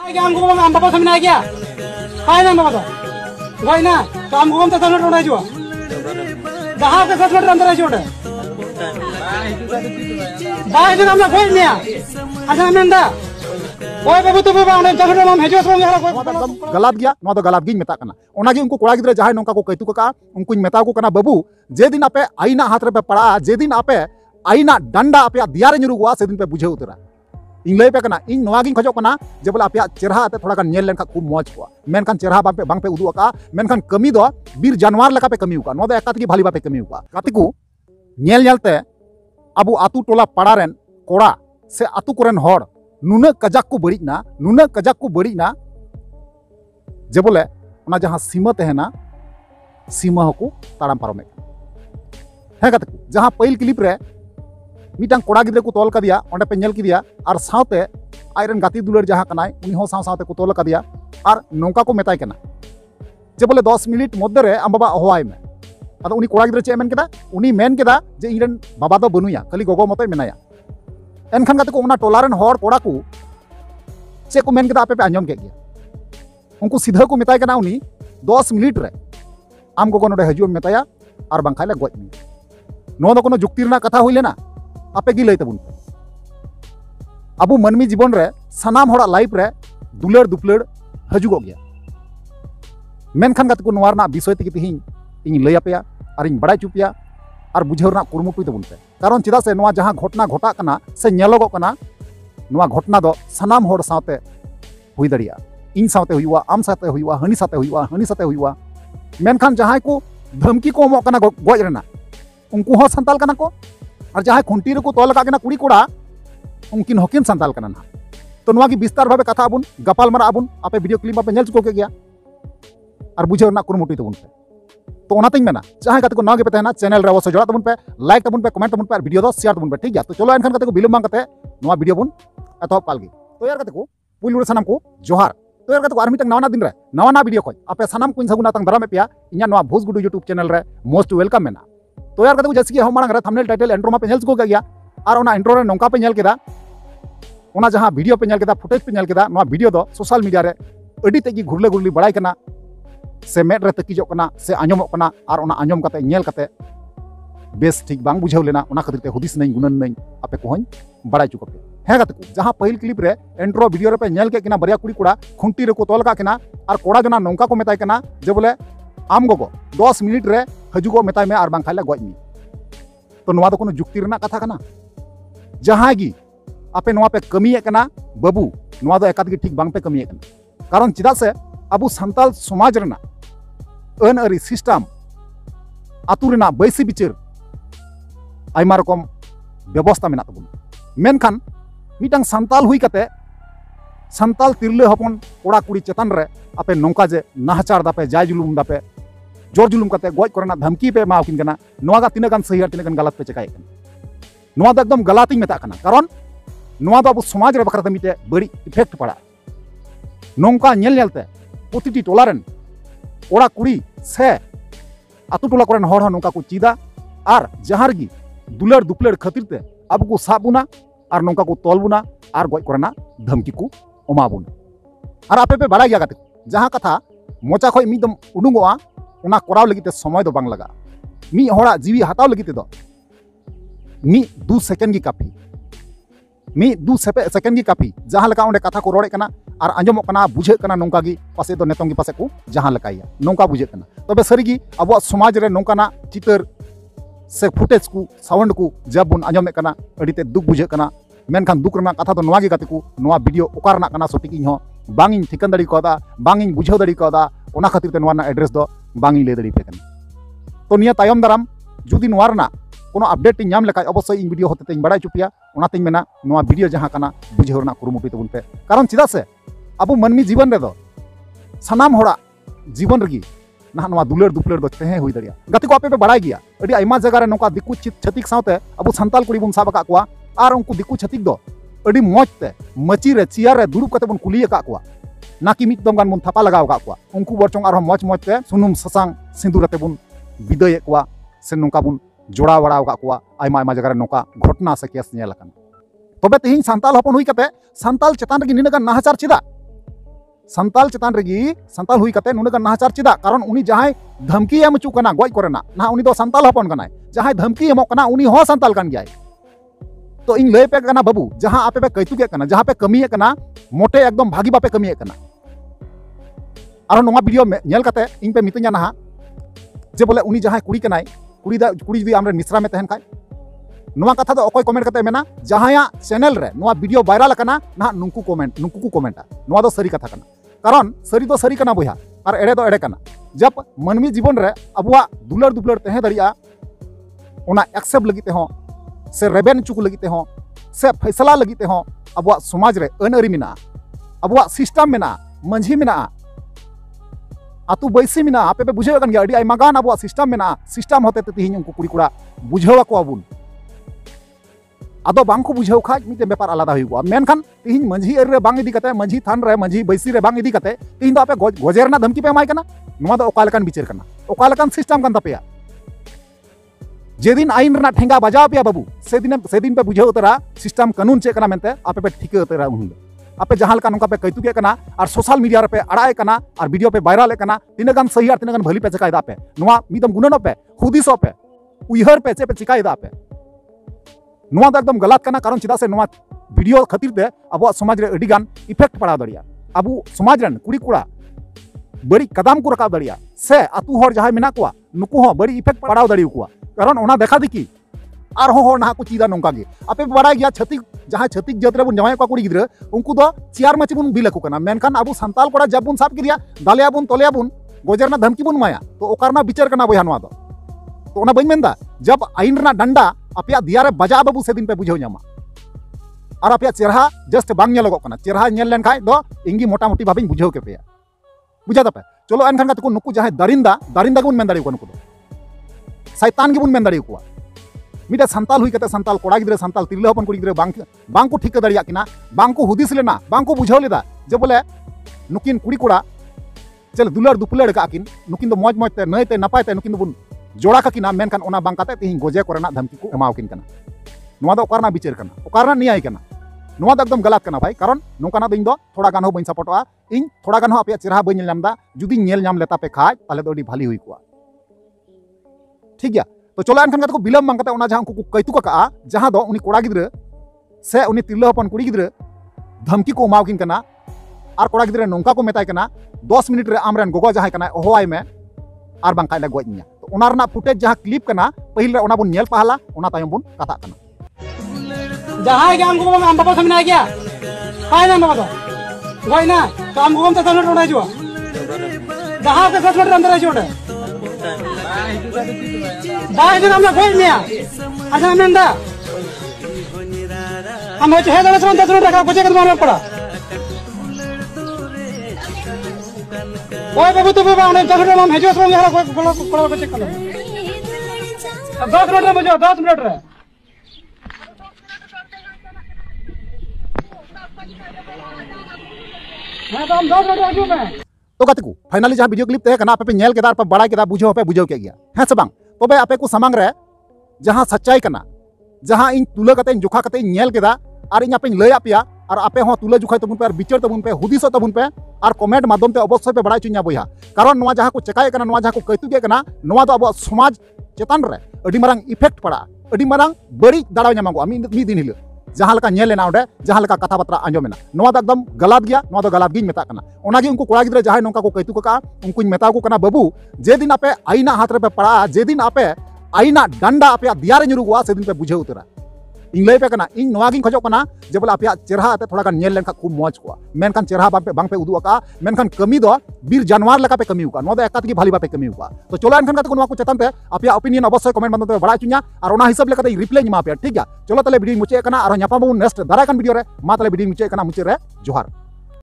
आम बाबा से मिला गया काय ना बाबा तो भाई ना तो आम गोम तो चलने रोड़ा जो बाहर के साथ में अंदर जो है बाहर से हमने कोई नहीं अच्छा मैं अंदर कोई बाबू तो बाबा ने चलने हम हेजो सो गलत गया नो तो गलत गिन मेता कना ओनागी उनको कोड़ा गिद्रा जहां नोका को कैतु का उनको मेता को कना बाबू जे दिन आपे आईना हाथ रे पे पड़ा जे दिन आपे आईना डंडा आपे दियारे नुरुगवा से दिन पे बुझे उतरा इन लय पे कना इन नोवागी खजो कना जे बोला आपे चेहरा आते थोड़ा का नेल लेन का खूब मौज को मेनखान चेहरा बांग पे उदु का मेनखान कमी दो बीर जानवर लका पे कमी हुका नो दो एकात की भाली बापे कमी हुका कातिकु नेल नेलते अबु आतु टोला पाड़ा रेन कोड़ा से आतु कोरेन होड़ नुना कजाक को बड़ी ना जे बोले ओना जहां सीमा तहना सीमा को ताड़ाम पारमे है कते जहां पहिल क्लिप रे मिटांग कोड़ा गिद्रे को तोल कदिया ओंडे पे नेल किदिया आर सावते आयरन गाती दुलर जहां कनाय उनी हो सावते को तोल कदिया आर नोंका को मेताय कना जे बोले 10 मिनिट मध्य रे आम बाबा होवाय में अदो उनी कोड़ा गिद्रे चे मेन केदा उनी मेन केदा जे इरन बाबा दो बनुया खाली गोगो मतय मेनाया एनखान कते को उना टोलारेन होड़ कोड़ा को चे को मेन केदा आपे पे आंजम के गया उनको सीधा को मेताय कना उनी 10 मिनिट रे आम गोगो नोडे हजू मेताया आर बांखाले गoj मी नो दो कोनो जुक्ति रना कथा हुई लेना आपे की लय तबुन अबु मनमी जीवन रे सनाम होड़ा लाइफ रे दुलड़ दुपलड़ हजूगो गया मेनखान कते को नोवारना विषय ते तिहिं इन लय आपेया आर इन बड़ाय चुपिया और बुझेवना कुरुमुटुई तबुन पे कारण चेदा से नोवा जहां घटना घटा कना से नेलोगो कना नोवा घटना दो सनाम होड़ साथे हुई दड़िया इन साथे हुईवा आम साथे हुईवा हनी साथे हुईवा मेनखान जहां को धमकी को एमो कना गoj रेना उनको हो संताल कना को और जहां खुंटी रे को तोल का कुड़ी कोड़ा उनकिन हकिन संताल कना ना तो नोवा की विस्तार भावे कथा आबुन गपाल मारा आबुन आपे वीडियो क्लिप आपे नेल चुको के गया और बुझेवना कुरुमुटुई तबुन पे तो ओनातिंग मेना जहां कते को नागे पे तहना चैनल रे वो जोड़ा तबुन पे लाइक तबुन पे कमेंट तबुन पे वीडियो दो शेयर तबुन पे ठीक गया तो चलो एनखान कते को बिलम बांग कते नोवा वीडियो बुन एतहब पालगी तो यार कते को पुइलु सनाम को जोहार तो यार कते को आर मिटंग नवाना दिन रे नवाना वीडियो खoj आपे सनाम को सगुना तंग दारामे पिया इन्या नोवा भोज गुडू यूट्यूब चैनल रे मोस्ट वेलकम मेना तो यार कते को जैसे कि हम मांग रे थंबनेल टाइटल इंट्रो मा पे नेल चुको गया और ओना इंट्रो रे नोंका पे नेल केदा ओना जहां वीडियो पे नेल केदा फुटेज पे नेल केदा नोवा वीडियो दो सोशल मीडिया रे अडी तेगी घुरले घुरली बड़ाई कना से मेड रे तकीजो कना से आंजमो कना और ओना आंजम कते नेल कते बेस ठीक बांग बुझाव लेना ओना खातिर ते हुदिस नहीं गुनन नहीं आपे को हई बड़ाई चुको पे है कते को जहां पहिल क्लिप रे इंट्रो वीडियो रे पे नेल के किना बरिया कुड़ी कोड़ा खुंटी रे को तोल का किना और कोड़ा जना नोंका को मेताय कना जे बोले आम गोगो 10 मिनिट रे हजुगो मेताय में और बांग खाइले गoj मी तो नोवा दो कोनो जुक्ति रना कथा कना जहां गी आपे नोवा पे कमी कना बाबू नोवा दो एकात गी ठीक बांग पे कमी कना कारण चिदा से अबु संताल समाज रना अन अरी सिस्टम आतु रना बैसी बिचार आयमा रकम व्यवस्था मेना तबुन मेनखान मिटांग संताल हुई कते संताल तिरले हपन कोड़ा कुड़ी चेतन रे आपे नोंका जे नाहचार दापे जाय जुलुम दापे जोर जुलुम कते गoj करना धमकी पे मावकिन कना नोवा गा तिना गान सही और तिना गान गलत पे चकाय कना नोवा दो एकदम गलतिंग मेता कना कारण नोवा दो अबु समाज रे बखरते मिटे बड़ी इफेक्ट पड़ा नोंका नेल नेलते प्रतिटी टोलारेन कोड़ा कुड़ी से आतु टोला कोरेन होड़ नोंका को चीदा और जहां गी दुलड़ दुपलड़ खातिर ते अब को साबुना और नोंका को तोलबुना और गoj करना धमकी को एमाबुना और आपे पे बड़ा गया कते जहां कथा मोचा खय मिदम उडुंगोआ ओना कोराव लगिते समय दो बांग लगा मी होड़ा जीवी हताव लगिते दो मी 2 सेकेंड की काफी मी 2 सेकेंड की काफी जहां लका ओंडे कथा को रोड़े कना और आंजमो कना बुझे कना नोंका गी पासे दो नेतों की पासे को जहां लकाया नोंका बुझे कना तबे सरीगी अब समाज रे नोंकाना चितर से फुटेज को साउंड को जब बन आंजमे कना अडीते दुख बुझे कना मेनखान दुख रना कथा तो नोवा गे कते को नोवा वीडियो ओकारना कना सटिक इन हो बांगिन ठिकन दड़ी कोदा बांगिन बुझाव दड़ी कोदा ओना खातिर ते नोवा ना एड्रेस दो बांगिन ले दड़ी पे कना तो निया तायम दाराम जुदी नोवा रना कोनो अपडेट इन नाम लेखाय अवश्य इन वीडियो होते बड़ा चुपिया ओनाते मेना नोवा वीडियो जहां कना बुझाव रना कुरुमुटुई तबुन पे कारण चिदा से अब मनमी जीवन रे दो सनाम होड़ा जीवन रगी ना नोवा दुलड़ दुपलड़ दो तहे हुई दड़िया गति को आपे पे बड़ा गया अडी आयमा जगह रे नोका दिकु छतिक सावते अब संताल कुड़ी बुन साब का कुआ और उनको दिकु छतिक दो अडी मौजते मची रे चिया रे दुरुब कते बुन कुली का कुआ ना कि मिट दम गान बुन थापा लगाव का कुआ उनको बरचोंग और मौज मौजते सुनुम ससांग सिंदूर कते बुन विदय कुआ से नोका बुन जोड़ा वड़ाव का कुआ आयमा आयमा जगह रे नोका घटना से केस नेल कन तबे तेहिं संताल हपन हुई कते संताल चेतान रे निना गान नाहचार चिदा संताल चेतान रेगी संताल हुई कते नुने नाहाचार चेदा कारण उनी जहां धमकी एम चुक कना गoj कोरेना ना उनी दो संताल हपन कनाय जहां धमकी एमोक कना उनी हो संताल कान गयाय तो इन लय पे कना बाबू जहां आपे पे कैतु के कना जहां पे कमी कना मोटे एकदम भागी बापे कमी कना और नोमा वीडियो नेल कते इन पे मितኛ ना जे बोले उनी जहां कुड़ी कनाय कुड़ी जदी आमरे मिश्रा में तहन खाय नोमा कथा दो अकोय कमेंट कते मेना जहां चैनल रे नोमा वीडियो वायरल कना ना नुंकु को कमेंटा नोमा दो सरी कथा कना कारण सरी दो सरी कना बोया और एड़े दो एड़े कना जब मानवी जीवन रे अबुआ दुलर दुलर तहे दरिया ओना एक्सेप्ट लगी हो से रेबेन चुक लगी हो से फैसला लगी हो अबुआ समाज रे अनअरी मेना अबुआ सिस्टम मेना मंझी मेना आतु बैसी मेना आपे पे बुझे कन गया अडी आइमा गान अबुआ सिस्टम मेना सिस्टम होते तिहिन उनको कुड़ी कुड़ा बुझेवा को अबुन आदो बांको बुझेव खाज मिते बेपार आलादा हुई मेनखान तिहिन मंझी रे बांग इदी कते मंझी थान रे मंझी बैसी रे बांग इदी कते तिहिन दो आपे गोजेरना धमकी पे एमाय कना नोमा दो ओका लेकान बिचार कना ओका लेकान सिस्टम कान तपेया जेदिन आईन रना ठेंगा बजाव पे बाबू सेदिन पे बुझेव उतरा सिस्टम कानून चे कना मेनते आपे पे ठिके उतरा उन आपे जहां लका नोका पे कैतु के कना और सोशल मीडिया रे पे अड़ाए कना और वीडियो पे वायरल कना तिना गान सही और तिना गान भली पे चकायदा पे नोमा मिदम गुणनो पे हुदिसो पे उयहर पे चे पे चिकायदा पे नोमा दो एकदम गलत कना कारण चिदा से नोमा वीडियो खातिर ते अब समाज रे अडी गान इफेक्ट पड़ा दरिया अबू समाज रन कुड़ी कुड़ा बड़ी कदम को रकाब दरिया से आतु हर जहां मेना कोआ नुकु हो बड़ी इफेक्ट पड़ा दरियो कोआ कारण ओना देखा दिकी आर हो ना को चीदा नोंका गे आपे बड़ा गया छतिक जहां छतिक जात रे बुन जमाय को कुड़ी गिद्र उनको दो चियार माची बुन बिलकु कना मेनखान अबू संताल कोड़ा जब बुन साब किरिया दालिया बुन तोलिया बुन गोजरना धमकी बुन माया तो ओकारना विचार कना बया नवा दो तो ओना बइन मेनदा जब आईन रना डंडा आपया दिया रे बजा बाबू से दिन पे बुझेव ᱧᱟᱢᱟ और आपया चेहरा जस्ट बांग ᱧᱮᱞᱚᱜ कना चेहरा ᱧᱮᱞ लेन खाय दो इंगी मोटा मोटी भाबिन बुझेव के पेया बुझा दपे चलो एनखान का नुकु जहां दारिंदा गुन मेन दाड़ियो नुकु शैतान गे बुन मेन दाड़ियो मिटे संताल हुई कते संताल कोड़ा गिद्रे संताल तिरले हपन कुड़ी गिद्रे बांग को ठीक दड़िया किना बांग को हुदिस लेना बांग को बुझाव लेदा जे बोले नुकिन कुड़ी कोड़ा चल दुलर दुपलड़ का किन नुकिन दो मौज मौज ते नय ते नपाय ते नुकिन दो बुन जोड़ा का मेनखान ओना बांग काते तिहिन गोजे कोरेना धमकी को एमाव किन कना नोवा दो ओकारना विचार कना ओकारना नियाय कना नोवा दो एकदम गलत कना भाई कारण नोकाना दो इन दो थोड़ा गान हो बइन सपोर्टवा इन थोड़ा गान हो आपया चेहरा बइन नेल नामदा जुदी नेल नाम लेता पे खाय ताले दो अडी भाली हुई कोआ ठीक गया तो चलो एनखान को बिलम बांग काते ओना जहां को कैतु का जहां दो उनी कोड़ा गिद्रे से उनी तिरलो हपन कुड़ी गिद्रे धमकी को एमाव किन कना और कोड़ा गिद्रे नोंका को मेताय कना 10 मिनट रे आमरेन गोगो जहां कना होवाय में और बांग कायले गoj निया तो ओना रना फुटेज जहां क्लिप कना पहिल रे ओना बुन नेल पहला ओना तायम बुन कथा कना जहां के हमको हम बाबा समना गया काय ना बाबा गoj ना तो हमको हम तसलट उड़ा जो जहां के तसलट अंदर जोड़े बाय दिन हमने गoj निया अच्छा नंदा हम होचे है दस मन तसलट रखा गोजे के मारना पड़ा ओए बाबू तो बाबा ने तसलट हम हेजो सम यहां कोड़ा को चेक कर 10 मिनट रे बजो 10 मिनट रे मैं तो हम 10 मिनट आजू में तो कतकु फाइनली जहां वीडियो क्लिप तहे कना आपे पे नेल केदार पर बड़ा केदा बुझो पे बुझो के गया है से बांग तबे आपे को सामांग रे जहां सच्चाई कना जहां इन तुला कते जोखा कते नेल केदा और इन आपे लय आपिया और आपे हो तुला जुखाय तबुन पे और विचार तबुन पे हुदिस तबुन पे और कमेंट माध्यम ते अवश्य पे बड़ा चुन्या बोया कारण नोवा जहां को चेकाय कना नोवा जहां को कैतु के कना नोवा दो अब समाज चेतन रे अडी मारंग इफेक्ट पड़ा अडी मारंग बड़ी दाड़ा ᱧᱟᱢᱟᱜᱚᱜᱼᱟ मी दिन हिल जहां लका नेल लेना ओडे जहां लका कथा बत्रा आंजोमेना नोवा द एकदम गलत गया नोवा द गलत गिन मेता कना ओनागे उनको कोड़ा गिद्रे जहां नोका को कैतु का उनको मेता को कना बाबू जे दिन आपे आईना हाथ रे पे पड़ा जे दिन आपे आईना डंडा आपे दिया रे ᱧᱩᱨᱩᱜᱚᱜᱼᱟ से दिन पे बुझे उतरा इन लय पे कना इन नोवा गिन खजो कना जे बोले आपे चेहरा आते थोड़ा गान नेल लेन का खूब मौज को मेनखान चेहरा बांग पे उदु का मेनखान कमी दो बीर जानवर लका पे कमी हुआ नोवा द एकात की भाली बापे कमी हुआ तो चलो एनखान का नोवा को चेतन पे आपे ओपिनियन अवश्य कमेंट बंद बड़ा चुन्या और ओना हिसाब लेका रिप्लाई मा पे ठीक है चलो तले वीडियो मुचे कना और ᱧᱟᱯᱟᱢ ᱵᱚᱱ नेक्स्ट दारा कान वीडियो रे मा तले वीडियो मुचे कना मुचे रे जोहार।